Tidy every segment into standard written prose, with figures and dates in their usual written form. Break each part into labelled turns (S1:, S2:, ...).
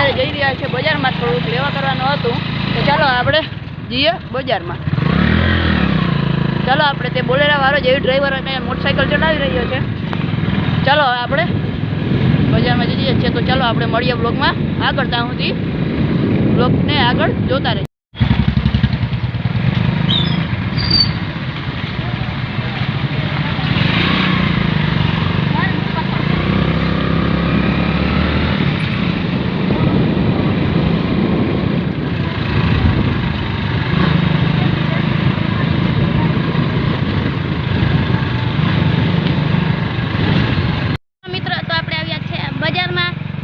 S1: અત્યારે જઈ રહ્યા છે બજારમાં, થોડુંક લેવા કરવાનું હતું, તો ચાલો આપણે જઈએ બજારમાં. ચાલો આપણે તે બોલેરા વાળો જેવી ડ્રાઈવર અને મોટરસાઇકલ ચલાવી રહ્યો છે. ચાલો આપણે બજારમાં જઈએ છીએ. તો ચાલો આપણે મળીએ બ્લોગમાં આગળ. ત્યાં સુધી બ્લોગને આગળ જોતા રહીએ.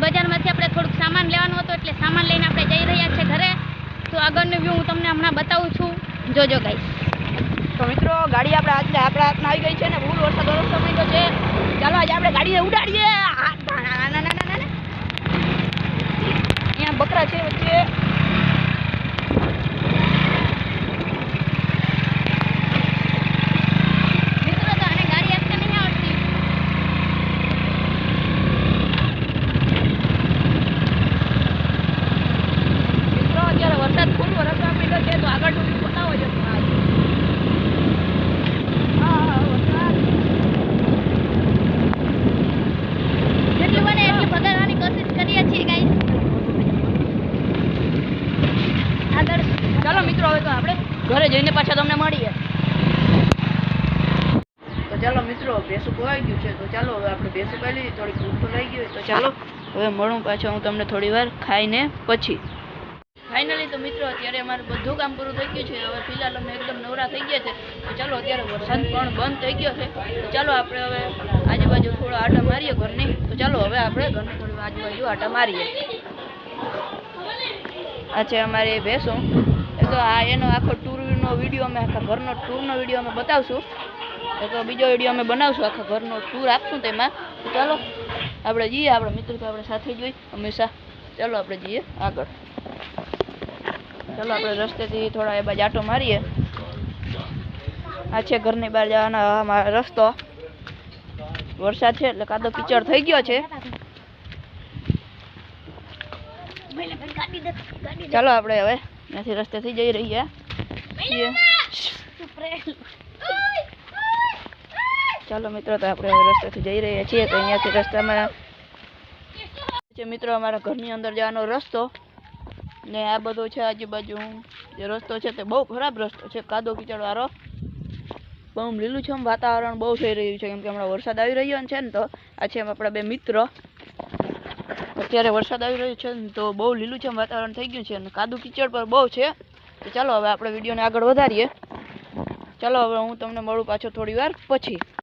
S2: બજારમાંથી આપણે થોડુંક સામાન લેવાનું હતું, એટલે સામાન લઈને આપણે જઈ રહ્યા છીએ ઘરે. તો આગળનો વ્યૂ હું તમને હમણાં બતાવું છું, જોજો ગાઈસ.
S1: તો મિત્રો ગાડી આપણા હાથમાં આવી ગઈ છે ને ફૂલ વરસાદ વરસતો માંડ્યો છે. ચાલો આજે આપણે ગાડીને ઉડાડીએ. અહીંયા બકરા છે વચ્ચે. ચાલો મિત્રો હવે તો આપણે ઘરે જઈને પાછા તમને મળીએ. તો ચાલો મિત્રો ભેંસું ખોવાઈ ગયું છે, તો ચાલો હવે આપણે ભેંસું ખાઈ લઈએ. થોડીક ભૂખ તો લાગી ગઈ, તો ચાલો હવે મળું પાછો હું તમને થોડી વાર ખાઈને પછી. ફાઇનલી તો મિત્રો અત્યારે અમારું બધું કામ પૂરું થઈ ગયું છે. હવે ફિલહાલ અમે એકદમ નવરા થઈ ગયા છે. તો ચાલો અત્યારે વરસાદ પણ બંધ થઈ ગયો છે. તો ચાલો આપણે હવે આજુબાજુ થોડા આટા મારીએ ઘરની. તો ચાલો હવે આપણે ઘરની થોડી આજુબાજુ આટા મારીએ. આ છે અમારી ભેંસો. તો આ એનો આખો ટૂરનો વિડીયો અમે આખા ઘરનો ટૂરનો વિડીયો અમે બતાવશું. તો બીજો વિડીયો અમે બનાવશું, આખા ઘરનો ટૂર આપશું તેમાં. તો ચાલો આપણે જઈએ. આપણા મિત્રો તો આપણે સાથે જોઈ હંમેશા. ચાલો આપણે જઈએ આગળ. ચાલો આપણે રસ્તેથી થોડા એ બાજુ આટો મારીએ. આ છે ઘરની બહાર જવાનો રસ્તો. વરસાદ છે એટલે કાદો કીચડ થઈ ગયો છે. ચાલો આપણે હવે ત્યાંથી રસ્તેથી જઈ રહ્યા છીએ. ચાલો મિત્રો તો આપણે હવે રસ્તેથી જઈ રહ્યા છીએ. તો અહીંયાથી રસ્તામાં છે મિત્રો અમારા ઘરની અંદર જવાનો રસ્તો, ને આ બધો છે આજુબાજુ જે રસ્તો છે તે બહુ ખરાબ રસ્તો છે, કાદો કીચડ વાળો. બહુ લીલુંછમ વાતાવરણ બહુ થઈ રહ્યું છે, કેમ કે હમણાં વરસાદ આવી રહ્યો છે ને. તો આ છે આપણા બે મિત્ર. અત્યારે વરસાદ આવી રહ્યો છે ને તો બહુ લીલુંછમ વાતાવરણ થઈ ગયું છે અને કાદુ કીચડ પર બહુ છે. તો ચાલો હવે આપણે વિડીયોને આગળ વધારીએ. ચાલો હવે હું તમને મળું પાછો થોડી વાર પછી.